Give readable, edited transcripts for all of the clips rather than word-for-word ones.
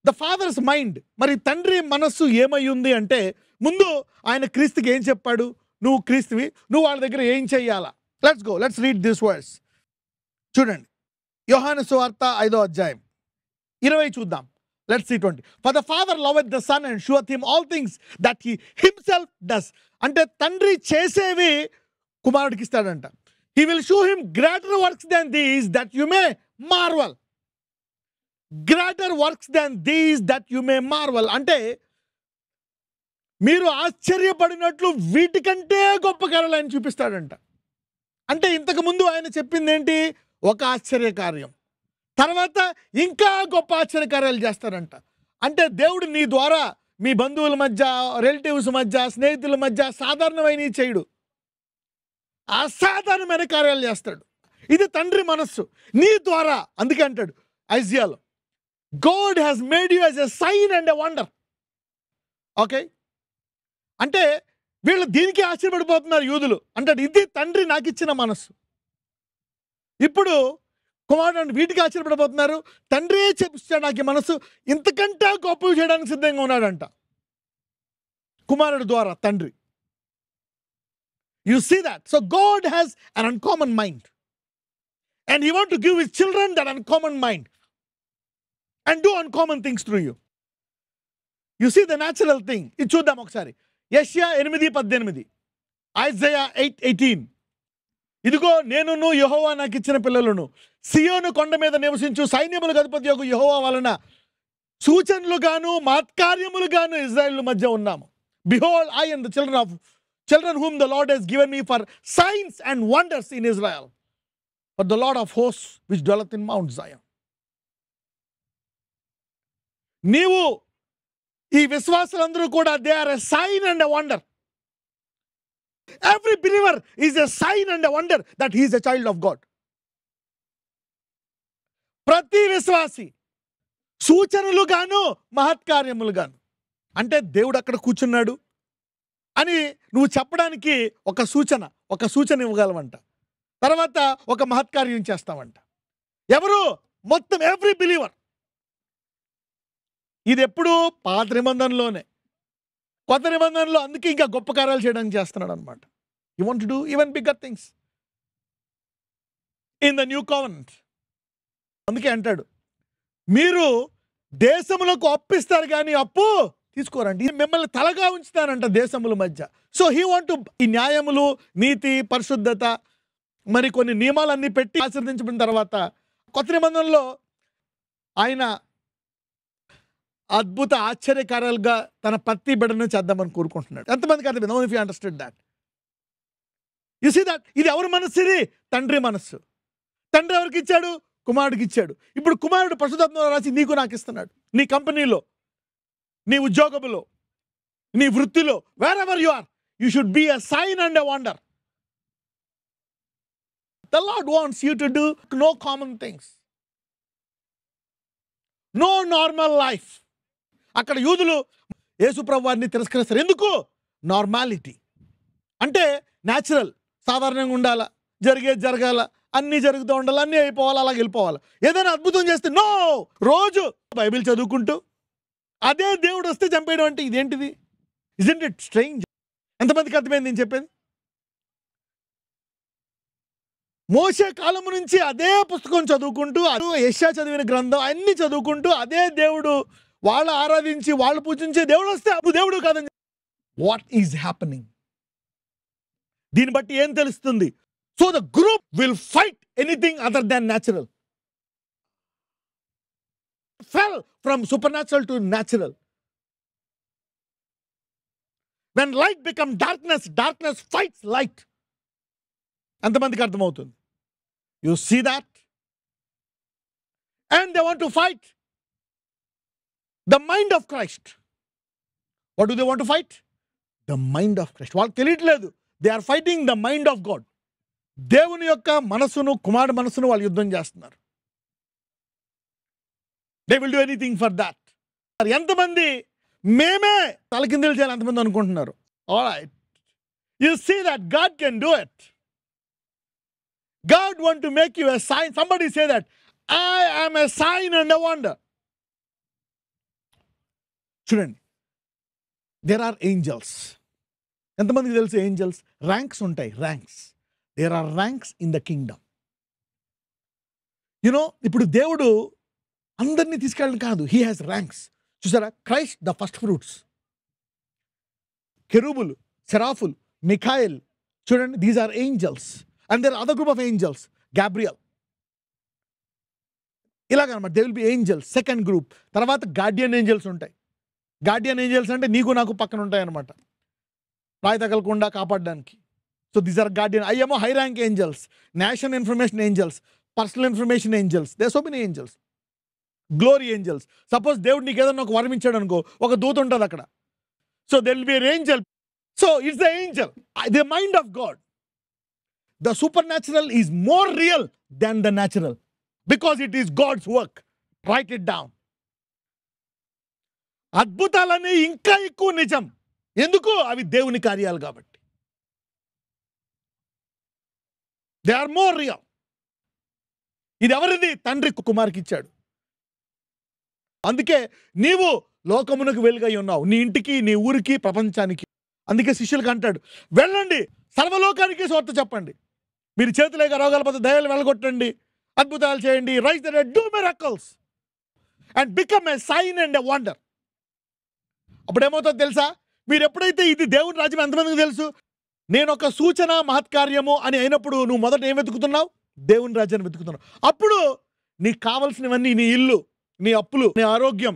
The fathers mind. మరి తండ్రి మనస్సు ఏమై ఉంది అంటే, ముందు ఆయన క్రీస్తుకి ఏం చెప్పాడు? నువ్వు క్రీస్తువి, నువ్వు వాళ్ళ దగ్గర ఏం చెయ్యాలా? Let's go, let's read this words. చూడండి, యోహాను సువార్త 5వ అధ్యాయం 20 చూద్దాం. Let's see 20. For the father loveth the son and showeth him all things that he himself does. అంటే తండ్రి చేసేవి కుమారుడికి ఇస్తాడంట. He will show him greater works than these that you may marvel. Greater works than these that you may marvel అంటే మీరు ఆశ్చర్యపడినట్లు వీటికంటే గొప్ప కార్యాలు ఆయన చూపిస్తాడంట. అంటే ఇంతకు ముందు ఆయన చెప్పింది ఏంటి? ఒక ఆశ్చర్యకార్యం, తర్వాత ఇంకా గొప్ప ఆశ్చర్యకార్యాలు చేస్తారంట. అంటే దేవుడు నీ ద్వారా మీ బంధువుల మధ్య, రిలేటివ్స్ మధ్య, స్నేహితుల మధ్య సాధారణమైన చేయడు, అసాధారణమైన కార్యాలు చేస్తాడు. ఇది తండ్రి మనస్సు నీ ద్వారా. అందుకే అంటాడు ఐజియాలో, God has made you as a sign and a wonder. Okay, అంటే వీళ్ళు దీనికి ఆశ్చర్యపడిపోతున్నారు యూదులు. అంటాడు ఇది తండ్రి నాకు ఇచ్చిన మనస్సు. ఇప్పుడు కుమారుడు వీటికి ఆశ్చర్యపడిపోతున్నారు. తండ్రి చెప్పిస్తాడు నాకు ఈ మనస్సు, ఇంతకంటే గొప్ప చేయడానికి సిద్ధంగా ఉన్నాడంట కుమారుడు ద్వారా తండ్రి. You see that. So God has an uncommon mind and he want to give his children that uncommon mind and do uncommon things through you. You see the natural thing. ఇది చూద్దాం ఒకసారి. యెషయా 8:18, ఐజయా 8:18. ఇదిగో నేనును యెహోవా నాకు ఇచ్చిన పిల్లలను, సియోను కొండ మీద నివసించు సైన్యములకు అధిపతి యొక్క యెహోవా వలన సూచనలుగాను మహత్కార్యములుగాను ఇజ్రాయేలు మధ్య ఉన్నాము. Behold I and the children whom the Lord has given me for signs and wonders in Israel, for the Lord of hosts which dwelleth in Mount Zion. నీవు ఈ విశ్వాసులందరూ కూడా they are a sign and a wonder. Every believer is a sign and a wonder that he is a child of God. ప్రతి విశ్వాసి సూచనలు గాను మహత్కార్యములు గాను. అంటే దేవుడు అక్కడ కూర్చున్నాడు అని నువ్వు చెప్పడానికి ఒక సూచన ఇవ్వగలవంట. తర్వాత ఒక మహత్కార్యం చేస్తావంట. ఎవరు? మొత్తం ఎవ్రీ బిలీవర్. ఇది ఎప్పుడు? పాత నిబంధనలోనే. కొత్త నిబంధనలో అందుకే ఇంకా గొప్ప కార్యాలు చేయడానికి చేస్తున్నాడు అనమాట. You want to do even bigger things in the new covenant. అందుకే అంటాడు, మీరు దేశములకు అప్పిస్తారు కానీ అప్పు తీసుకోరండి, మిమ్మల్ని తలగా ఉంచుతానంట దేశముల మధ్య. సో హీ వాంట్ టు ఈ న్యాయములు, నీతి, పరిశుద్ధత, మరి కొన్ని నియమాలన్నీ పెట్టి ఆశీర్వదించబడిన తర్వాత కొత్త నిబంధనలో ఆయన అద్భుత ఆశ్చర్యకార్యాలుగా తన ప్రతి బిడ్డను చేద్దామని కోరుకుంటున్నాడు. ఎంతమందికి అర్థమైంది? No if you understand that. You see that. ఇది ఎవరి మనస్సు? ఇది తండ్రి మనస్సు. తండ్రి ఎవరికి ఇచ్చాడు? కుమారుడికి ఇచ్చాడు. ఇప్పుడు కుమారుడు పరిశుద్ధాత్మలో రాసి నీకు నాకు ఇస్తున్నాడు. నీ కంపెనీలో, నీ ఉద్యోగంలో, నీ వృత్తిలో, wherever you are, you should be a sign and a wonder. The Lord wants you to do no common things, no normal life. అక్కడ యూదులు యేసుప్రభు వారిని తిరస్కరిస్తారు. ఎందుకు? నార్మాలిటీ అంటే న్యాచురల్, సాధారణంగా ఉండాలా, జరిగేది జరగాల, అన్నీ జరుగుతూ ఉండాలి, అన్నీ అయిపోవాలి, అలాగే వెళ్ళిపోవాలి. ఏదైనా అద్భుతం చేస్తే నో. రోజు బైబిల్ చదువుకుంటూ అదే దేవుడు వస్తే చంపేయడం అంటే ఇదేంటిది? Isn't it strange? ఎంతమందికి అర్థమైంది నేను చెప్పేది? మోషే కాలము నుంచి అదే పుస్తకం చదువుకుంటూ, యెషయా చదివిన గ్రంథం అన్ని చదువుకుంటూ అదే దేవుడు, వాళ్ళు ఆరాధించి వాళ్ళు పూజించే దేవుడు వస్తే అప్పుడు దేవుడు కాదని. What is happening? దీన్ని బట్టి ఏం తెలుస్తుంది? So the group will fight anything other than natural. Fell from super natural to natural. When light become darkness, darkness fights light. ఎంతమందికి అర్థమవుతుంది? You see that? And they want to fight the mind of Christ. What do they want to fight? The mind of Christ. వాళ్ళకి తెలియట్లేదు. They are fighting the mind of God. దేవుని యొక్క మనసును, కుమారుడు మనసును వాళ్ళు యుద్ధం చేస్తున్నారు. They will do anything for that. ఎంతమంది మేమే తలకిందులు చేయాలి ఎంతమంది అనుకుంటున్నారు? All right. You see that God can do it. God want to make you a sign. Somebody say that I am a sign and a wonder. చూడండి, there are angels. ఎంతమందికి తెలుసు angels? Ranks ఉంటాయి, ranks. There are ranks in the kingdom. ఇప్పుడు దేవుడు అందరినీ తీసుకెళ్ళడం కాదు, he has ranks. చూసారా, క్రైస్ట్ ద ఫస్ట్ ఫ్రూట్స్, కెరూబులు, సెరాఫులు, మిఖాయల్, చూడండి, these are angels. And there other group of angels, Gabriel, ఇలాగనమాట. They will be angels, second group. తర్వాత గార్డియన్ ఏంజల్స్ ఉంటాయి. గార్డియన్ ఏంజల్స్ అంటే నీకు నాకు పక్కన ఉంటాయి అనమాట, రాయి తగలకుండా కాపాడడానికి. So these are guardian. అయ్యేమో high rank angels, national information angels, personal information angels. They so many angels. Glory angels. Suppose దేవుడు నీకు ఏదైనా ఒక వరం ఇచ్చాడు అనుకో, ఒక దూత ఉంటుంది అక్కడ. So there will be an angel. So it's the angel, the mind of God. The supernatural is more real than the natural, because it is God's work. Right it down. అద్భుతాలనే ఇంకా ఎక్కువ నిజం. ఎందుకు? అవి దేవుని కార్యాలు కాబట్టి. They are more real. ఇది ఎవరిది? తండ్రి కుమారుకి ఇచ్చాడు. అందుకే నీవు లోకమునకు వెలుగై ఉన్నావు, నీ ఇంటికి, నీ ఊరికి, ప్రపంచానికి. అందుకే శిష్యులకు అంటాడు, వెళ్ళండి, సర్వలోకానికి సువార్త చెప్పండి. మీరు చేతులేక రోగాల పట్ల దయ్యాలు వెళ్ళగొట్టండి, అద్భుతాలు చేయండి, rise the dead, do miracles and become a sign and a wonder. అప్పుడు ఏమవుతుందో తెలుసా? మీరు ఎప్పుడైతే ఇది దేవుని రాజ్యం, ఎంతమందికి తెలుసు? నేను ఒక సూచన మహత్కార్యము అని అయినప్పుడు నువ్వు మొదట ఏం వెతుకుతున్నావు? దేవుని రాజ్యాన్ని వెతుకుతున్నావు. అప్పుడు నీకు కావలసినవన్నీ, నీ ఇల్లు, నీ అప్పులు, నీ ఆరోగ్యం,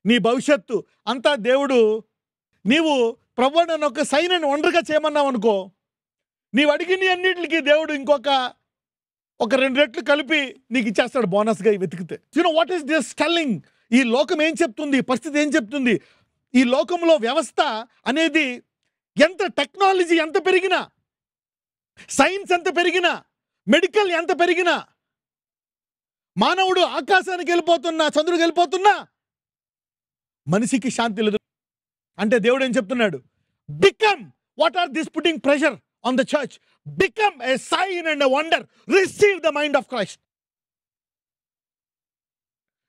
నీ భవిష్యత్తు అంతా దేవుడు, నీవు ప్రభువు నన్ను ఒక సైన్ అండ్ వండర్గా చేయమన్నావు అనుకో, నీవు అడిగిన అన్నిటికి దేవుడు ఇంకొక 2 రెట్లు కలిపి నీకు ఇచ్చేస్తాడు బోనస్గా వెతికితే. You know what is this telling? ఈ లోకం ఏం చెప్తుంది? పరిస్థితి ఏం చెప్తుంది? ఈ లోకంలో వ్యవస్థ అనేది, ఎంత టెక్నాలజీ ఎంత పెరిగినా, సైన్స్ ఎంత పెరిగినా, మెడికల్ ఎంత పెరిగినా, మానవుడు ఆకాశానికి వెళ్ళిపోతున్నా, చంద్రుడికి వెళ్ళిపోతున్నా, మనిషికి శాంతి లేదు. అంటే దేవుడు ఏం చెప్తున్నాడు? Become, what are this putting pressure on the church? Become a sign and a wonder. Receive the mind of Christ.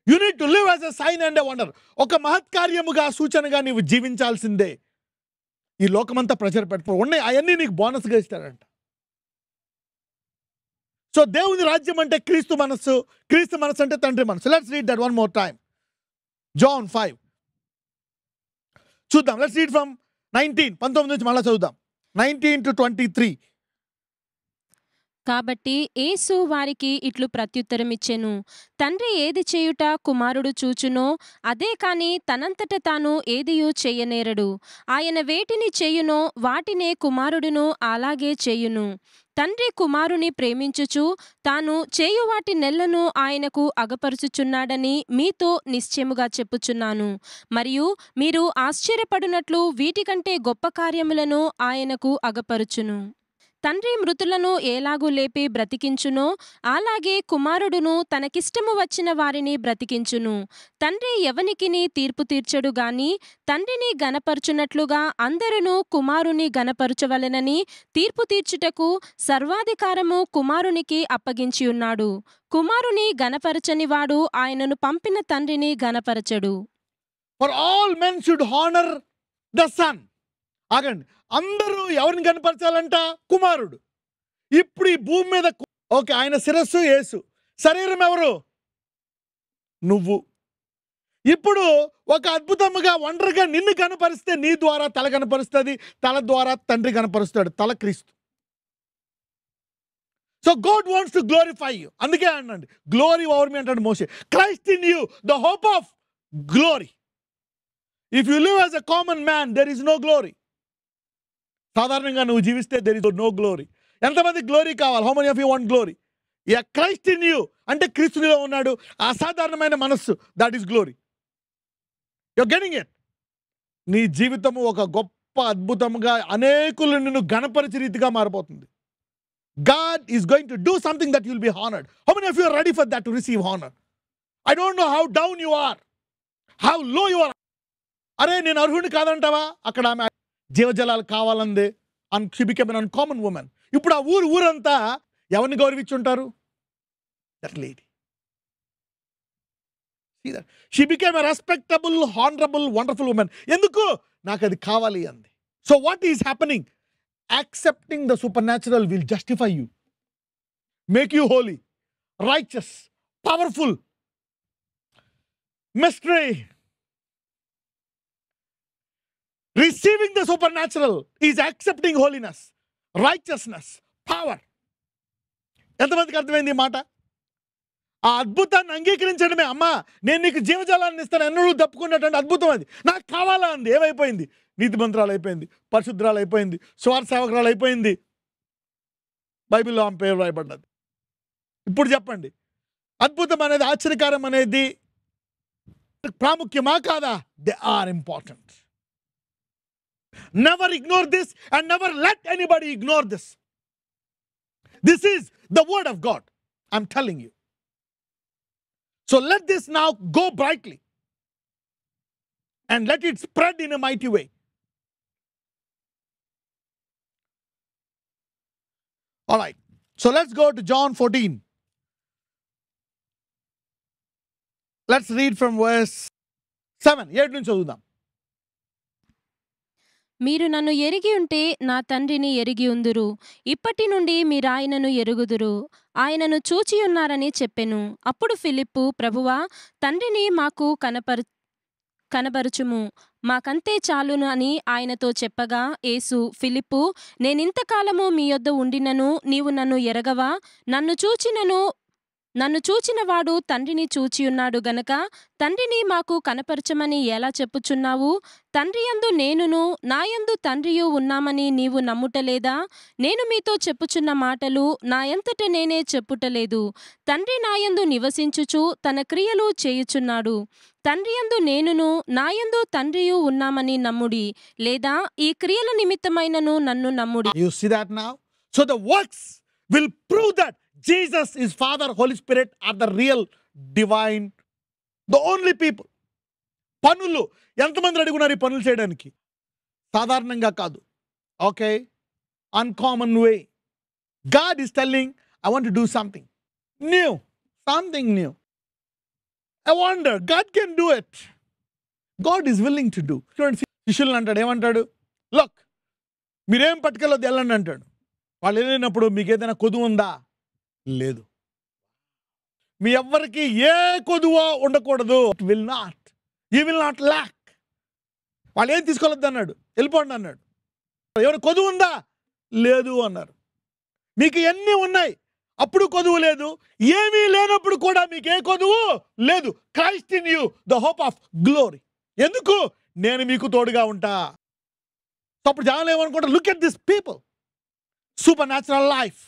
You need to live as a sign and a wonder. ఒక మహత్కార్యముగా, సూచనగా నీవు జీవించాల్సిందే. ఈ లోకమంతా ప్రెషర్ ఉన్నాయి, అవన్నీ నీకు బోనస్గా ఇస్తాడంట. So దేవుని రాజ్యం అంటే క్రీస్తు మనస్సు, క్రీస్తు మనస్సు అంటే తండ్రి మనస్సు. Let's read that one more time. John 5 చూద్దాం. లెట్స్ రీడ్ ఫ్రమ్ 19 నుంచి మళ్ళీ చదువుదాం. 19 to 23. కాబట్టి యేసు వారికి ఇట్లు ప్రత్యుత్తరమిచ్చెను, తండ్రి ఏది చేయుట కుమారుడు చూచునో అదే కాని తనంతట తాను ఏదియూ చేయనేరడు. ఆయన వేటిని చేయునో వాటినే కుమారుడును అలాగే చేయును. తండ్రి కుమారుని ప్రేమించుచు తాను చేయువాటి నెల్లను ఆయనకు అగపరుచుచున్నాడని మీతో నిశ్చయముగా చెప్పుచున్నాను. మరియు మీరు ఆశ్చర్యపడునట్లు వీటికంటే గొప్ప కార్యములను ఆయనకు అగపరుచును. తండ్రి మృతులను ఎలాగూ లేపి బ్రతికించునో అలాగే కుమారుడును తనకిష్టము వచ్చిన వారిని బ్రతికించును. తండ్రి ఎవనికిని తీర్పు తీర్చడు గాని తండ్రిని గనపరచునట్లుగా అందరును కుమారుని గనపరచవలెనని తీర్పు తీర్చుటకు సర్వాధికారము కుమారునికి అప్పగించి ఉన్నాడు. కుమారుని గనపరచని వాడు ఆయనను పంపిన తండ్రిని గనపరచడు. For all men should honour the son. ఆగండి, అందరూ ఎవరిని కనపరచాలంట? కుమారుడు. ఇప్పుడు ఈ భూమి మీద ఓకే, ఆయన శిరస్సు యేసు, శరీరం ఎవరు? నువ్వు. ఇప్పుడు ఒక అద్భుతముగా వండర్గా నిన్ను కనపరిస్తే నీ ద్వారా తల కనపరుస్తుంది, తల ద్వారా తండ్రి కనపరుస్తాడు, తల క్రీస్తు. So God wants to glorify you. అందుకే అనండి, గ్లోరీ ఓవర్ మీ అంటాడు Moshe. Christ in you the hope of glory. If you live as a common man there is no glory. సాధారణంగా నువ్వు జీవిస్తే దెర్ ఇస్ నో గ్లోరీ. ఎంతమంది glory కావాలి? How many of you want glory? Yeah, Christ in you అంటే క్రీస్తునిలో ఉన్నాడు, అసాధారణమైన మనస్సు, that is glory. You are getting it. నీ జీవితము ఒక గొప్ప అద్భుతంగా అనేకులు నిన్ను గణపరిచే రీతిగా మారిపోతుంది. God is going to do something that you will be honored. How many of you are ready for that, to receive honor? I don't know how down you are, how low you are. అరే నేను అర్హుడిని కాదంటావా? అక్కడ ఆమె జీవజలాలు కావాలందే. She became an uncommon woman. ఇప్పుడు ఆ ఊరంతా ఎవరిని గౌరవించుంటారు? That lady. See that? She became a respectable, honorable, wonderful woman. ఎందుకు? నాకు అది కావాలి అంది. So what is happening? Accepting the supernatural will justify you, make you holy, righteous, powerful. Mystery. Receiving the supernatural is accepting holiness, righteousness, power. ఎంతమందికి అర్థమైంది ఈ మాట? ఆ అద్భుతాన్ని అంగీకరించడమే. అమ్మా, నేను నీకు జీవజాలాన్ని ఇస్తాను, ఎన్నడూ తప్పుకున్నటువంటి అద్భుతం అది నాకు కావాలా అంది. ఏమైపోయింది? నీతిమంతురాలు అయిపోయింది, పరిశుద్ధురాలు అయిపోయింది, స్వార్థ సేవకురాలు అయిపోయింది. బైబిల్లో ఆమె పేరు రాయబడ్డది. ఇప్పుడు చెప్పండి, అద్భుతం అనేది, ఆశ్చర్యకారం అనేది ప్రాముఖ్యమా కాదా? They are important. Never ignore this and never let anybody ignore this. This is the word of God. I'm telling you. So let this now go brightly and let it spread in a mighty way. All right. So let's go to John 14. Let's read from verse 7. 7 నుంచి చదువుదాం. మీరు నన్ను ఎరిగి ఉంటే నా తండ్రిని ఎరిగి ఉందురు. ఇప్పటి నుండి మీరాయనను ఎరుగుదురు, ఆయనను చూచియున్నారని చెప్పెను. అప్పుడు ఫిలిప్పు, ప్రభువా, తండ్రిని మాకు కనబరుచుము, మాకంతే చాలును అని ఆయనతో చెప్పగా, యేసు, ఫిలిప్పు, నేనింతకాలము మీ యొద్ద ఉండినను నీవు నన్ను ఎరగవా? నన్ను చూచినవాడు తండ్రిని చూచియున్నాడు గనక తండ్రిని మాకు కనపరచమని ఎలా చెప్పుచున్నావు? తండ్రియందు నేనును నాయందు తండ్రియు ఉన్నామని నీవు నమ్ముటలేదా? నేను మీతో చెప్పుచున్న మాటలు నాయంతట నేనే చెప్పుటలేదు. తండ్రి నాయందు నివసించుచు తన క్రియలు చేయుచున్నాడు. తండ్రియందు నేనును నాయందు తండ్రియు ఉన్నామని నమ్ముడి, లేదా ఈ క్రియల నిమిత్తమైనను నన్ను నమ్ముడి. You see that now? So the works will prove that Jesus is Father, Holy Spirit are the real divine, the only people. పనులు ఎంతమంది రెడీ ఉన్నారు ఈ పనులు చేయడానికి? సాధారణంగా కాదు. Okay, uncommon way. God is telling, I want to do something new, something new. I wonder, God can do it. God is willing to do. చూడండి, శిష్యులను అంటాడు, ఏమంటాడు? Look, మీరేం పట్టుకెళ్ళొద్దు, వెళ్ళండి అంటాడు. వాళ్ళు వెళ్ళినప్పుడు మీకు ఏదైనా కొదువు ఉందా? లేదు. మీ ఎవ్వరికి ఏ కొదువ ఉండకూడదు. You will not lakh. వాళ్ళు ఏం తీసుకోవద్దు అన్నాడు, వెళ్ళిపోండి అన్నాడు. ఎవరు కొదువు ఉందా? లేదు అన్నారు. మీకు ఎన్ని ఉన్నాయి, అప్పుడు కొదువు లేదు. ఏమీ లేనప్పుడు కూడా మీకు ఏ కొదువు లేదు. Christ in you the hope of glory. ఎందుకు? నేను మీకు తోడుగా ఉంటా. అప్పుడు జనాలు ఏమనుకుంటారు? Look at this people, super natural life,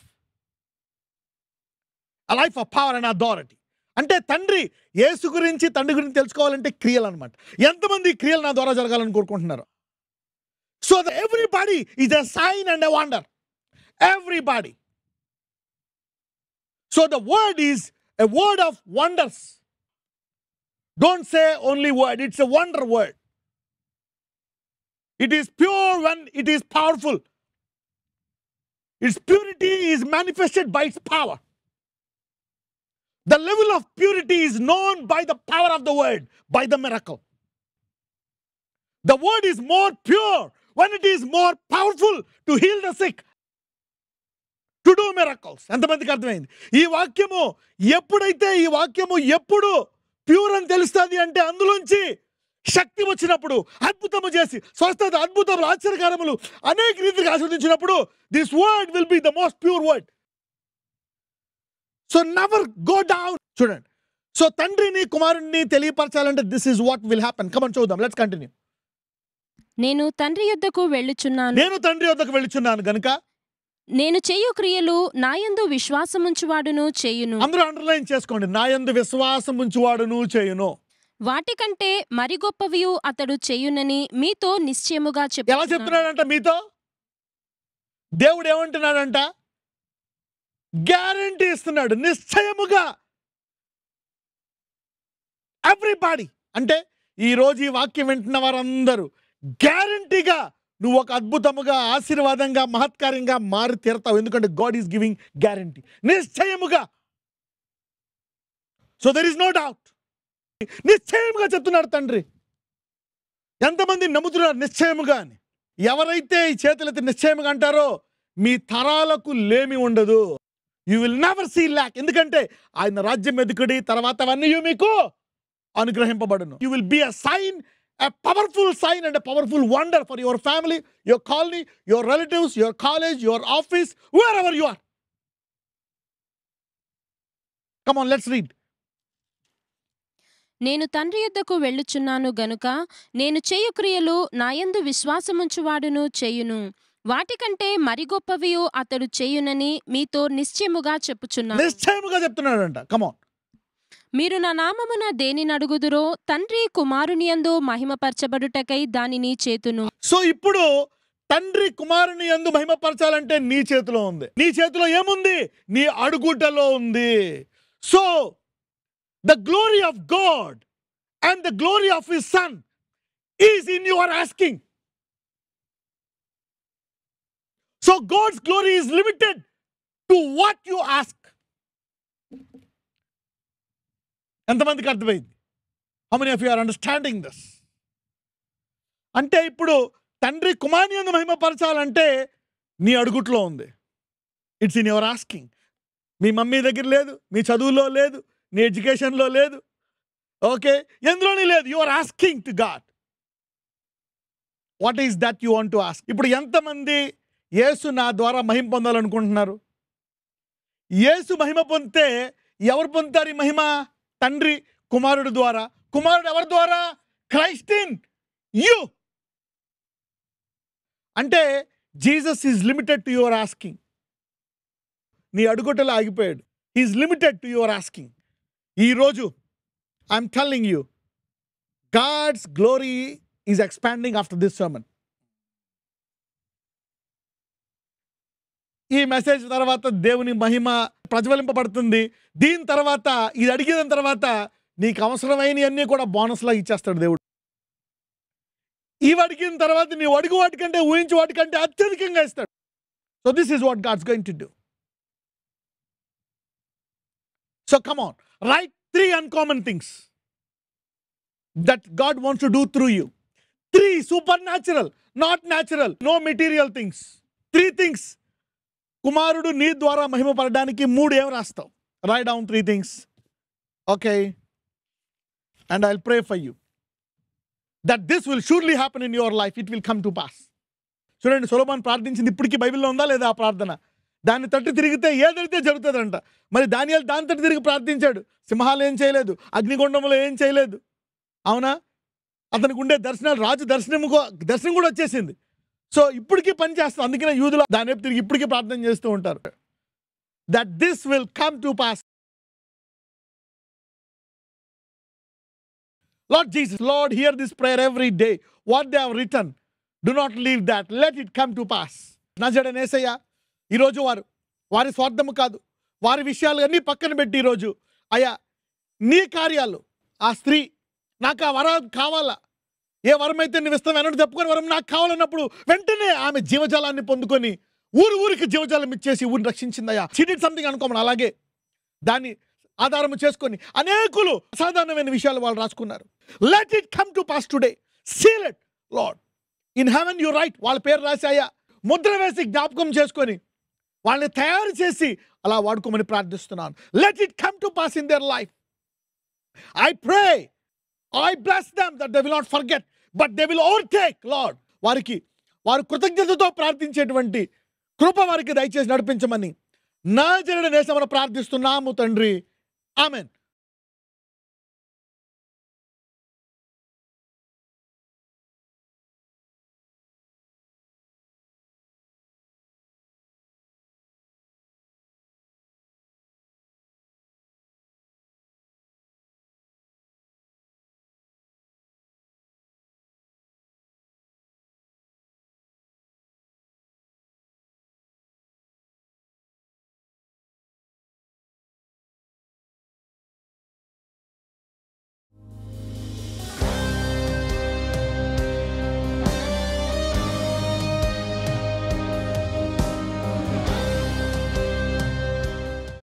a life of power and authority. అంటే తండ్రి, యేసు గురించి, తండ్రి గురించి తెలుసుకోవాలంటే క్రియలు అనమాట. ఎంతమంది క్రియలు నా ద్వారా జరగాలని కోరుకుంటున్నారు? So everybody is a sign and a wonder. Everybody. So the word is a word of wonders. Don't say only word, it's a wonder word. It is pure when it is powerful. Its purity is manifested by its power. The level of purity is known by the power of the word, by the miracle. The word is more pure when it is more powerful to heal the sick, to do miracles. ఎంతమందికి అర్థమైంది? ఈ వాక్యము ఎప్పుడైతే, ఈ వాక్యము ఎప్పుడు pure అని తెలుస్తుంది అంటే, అందులోంచి శక్తి వచ్చినప్పుడు, అద్భుతము చేసి, స్వస్థత, అద్భుతములు, ఆశ్చర్యకారములు అనేక రీతిగా ఆస్వాదించినప్పుడు, this word will be the most pure word. So never go down. చూడండి, సో తండ్రిని కుమారుణ్ణి తెలియపరచాలంటే this is what will happen. Come on చూద్దాం, లెట్స్ కంటిన్యూ. నేను తండ్రి యొద్దకు వెళ్ళుచున్నాను గనుక నేను చేయు క్రియలు నాయందు విశ్వాసముంచువాడును చేయును. అందరూ అండర్లైన్ చేసుకోండి, నాయందు విశ్వాసముంచువాడును చేయును. వాటికంటే మరి గొప్పవియు అతడు చేయునని మీతో నిశ్చయముగా ఎలా చెప్తున్నాను. చెప్తున్నాడంట? మీతో దేవుడు ఏమంటున్నాడంట? గ్యారంటీ ఇస్తున్నాడు, నిశ్చయముగా. ఎవ్రీబాడీ అంటే ఈ రోజు ఈ వాక్యం వింటున్న వారందరూ గ్యారంటీగా నువ్వు ఒక అద్భుతముగా, ఆశీర్వాదంగా, మహత్కార్యంగా మారి తీరతావు. ఎందుకంటే గాడ్ ఈస్ గివింగ్ గ్యారంటీ, నిశ్చయముగా. So there is no doubt. నిశ్చయముగా చెప్తున్నాడు తండ్రి. ఎంతమంది నమ్ముతున్నారు నిశ్చయముగా అని? ఎవరైతే ఈ చేతులెత్తి నిశ్చయముగా అంటారో మీ తరాలకు లేమి ఉండదు. You will never see lack. ఎందుకంటే ఆయన రాజ్యం ఎదుకుడి, తర్వాత అవన్నీ మీకు అనుగ్రహింపబడును. You will be a sign, a powerful sign and a powerful wonder for your family, your colony, your relatives, your college, your office, wherever you are. Come on, let's read. నేను తండ్రి యొద్దకు వెళ్ళుచున్నాను గనుక నేను చేయు క్రియలు నాయందు విశ్వాసముంచువాడును చేయును. వాటికంటే మరి గొప్పవియు అతడు చేయునని మీతో నిశ్చయముగా చెప్పుచున్నాను. నిశ్చయముగా చెప్తున్నాడంట. Come on. మీరు నా నామమున దేనిని అడుగుదురో తండ్రి కుమారుని యందు మహిమపరచబడుటకై దానిని చేతును. సో ఇప్పుడు తండ్రి కుమారుని యందు మహిమపరచాలంటే నీ చేతిలో ఉంది. నీ చేతిలో ఏముంది? నీ అడుగుటలో ఉంది. So the glory of God and the glory of his son is in your asking. So God's glory is limited to what you ask. ఎంతమందికి అర్థమైంది? How many of you are understanding this? అంటే ఇప్పుడు తండ్రి కుమారుని యందు మహిమపరచాలంటే నీ అడుగుట్లో ఉంది. It's in your asking. Me mummy దగ్గర లేదు, మీ చదువులో లేదు, నీ ఎడ్యుకేషన్లో లేదు, ఓకే, ఎందులోని లేదు. You are asking to God. What is that you want to ask? ఇప్పుడు ఎంతమంది యేసు నా ద్వారా మహిమ పొందాలనుకుంటున్నారు? యేసు మహిమ పొందితే ఎవరు పొందుతారు ఈ మహిమ? తండ్రి కుమారుడు ద్వారా. కుమారుడు ఎవరి ద్వారా? Christ in you. అంటే Jesus is limited to your asking. నీ అడుగుటలో ఆగిపోయాడు. Is limited to your asking. ఈరోజు I'm telling you, God's glory is expanding after this sermon. ఈ మెసేజ్ తర్వాత దేవుని మహిమ ప్రజ్వలింపబడుతుంది. దీని తర్వాత ఇది అడిగిన తర్వాత నీకు అవసరమైనవన్నీ కూడా బోనస్లా ఇచ్చేస్తాడు దేవుడు. ఇవి అడిగిన తర్వాత నీవు అడుగు వాటికంటే, ఊహించు వాటికంటే అత్యధికంగా ఇస్తాడు. So this is what God's going to do. So come on, write 3 uncommon things that God wants to do through you. 3 supernatural, not natural, no material things. 3 things. కుమారుడు నీ ద్వారా మహిమపడడానికి 3 ఏం రాస్తావు? Write down 3 things. Okay. And I'll pray for you that this will surely happen in your life. It will come to pass. చూడండి, సొలొమోను ప్రార్థించింది ఇప్పటికీ బైబిల్లో ఉందా లేదా ఆ ప్రార్థన? దాన్ని తట్టి తిరిగితే ఏదైతే జరుగుతుందంట. మరి దానియేలు దాని తట్టి తిరిగి ప్రార్థించాడు. సింహాలు ఏం చేయలేదు, అగ్నిగుండంలో ఏం చేయలేదు. అవునా? అతనికి ఉండే దర్శనాలు, రాజు దర్శనం కూడా వచ్చేసింది. సో ఇప్పటికీ పని చేస్తాం. అందుకనే యూదులు దాని వైపు తిరిగి ఇప్పటికీ ప్రార్థన చేస్తూ ఉంటారు. That this will come to pass. Lord Jesus, Lord, hear this prayer every day. What they have written, do not leave that. Let it come to pass. నజరేయుడైన యేసయ్య, ఈరోజు వారి స్వార్థము కాదు, వారి విషయాలు అన్నీ పక్కన పెట్టి ఈరోజు అయ్యా నీ కార్యాలు, ఆ స్త్రీ నాకు ఆ వరం కావాలా, ఏ వరం అయితే నువ్వు ఇస్తావు వెనక్కి తప్పుకొని వరం నాకు కావాలన్నప్పుడు వెంటనే ఆమె జీవజాలాన్ని పొందుకొని ఊరికి జీవజాలం ఇచ్చేసి ఊరిని రక్షించిందయ్యా. షీ డిడ్ సంథింగ్ అనుకోమని. అలాగే దాన్ని ఆధారము చేసుకొని అనేకులు అసాధారణమైన విషయాలు వాళ్ళు రాసుకున్నారు. Let it come to pass today. Seal it Lord in heaven. You write. వాళ్ళ పేరు రాసి అయ్యా ముద్ర వేసి జ్ఞాపకం చేసుకొని వాళ్ళని తయారు చేసి అలా వాడుకోమని ప్రార్థిస్తున్నాను. Let it come to pass in their life. I pray, I bless them that they will not forget but they will overtake. Lord, వారు కృతజ్ఞతతో ప్రార్థించేటువంటి కృప వారికి దయచేసి నడిపించమని నజరేయుడైన యేసునామమున ప్రార్థిస్తున్నాము తండ్రి. ఆమెన్.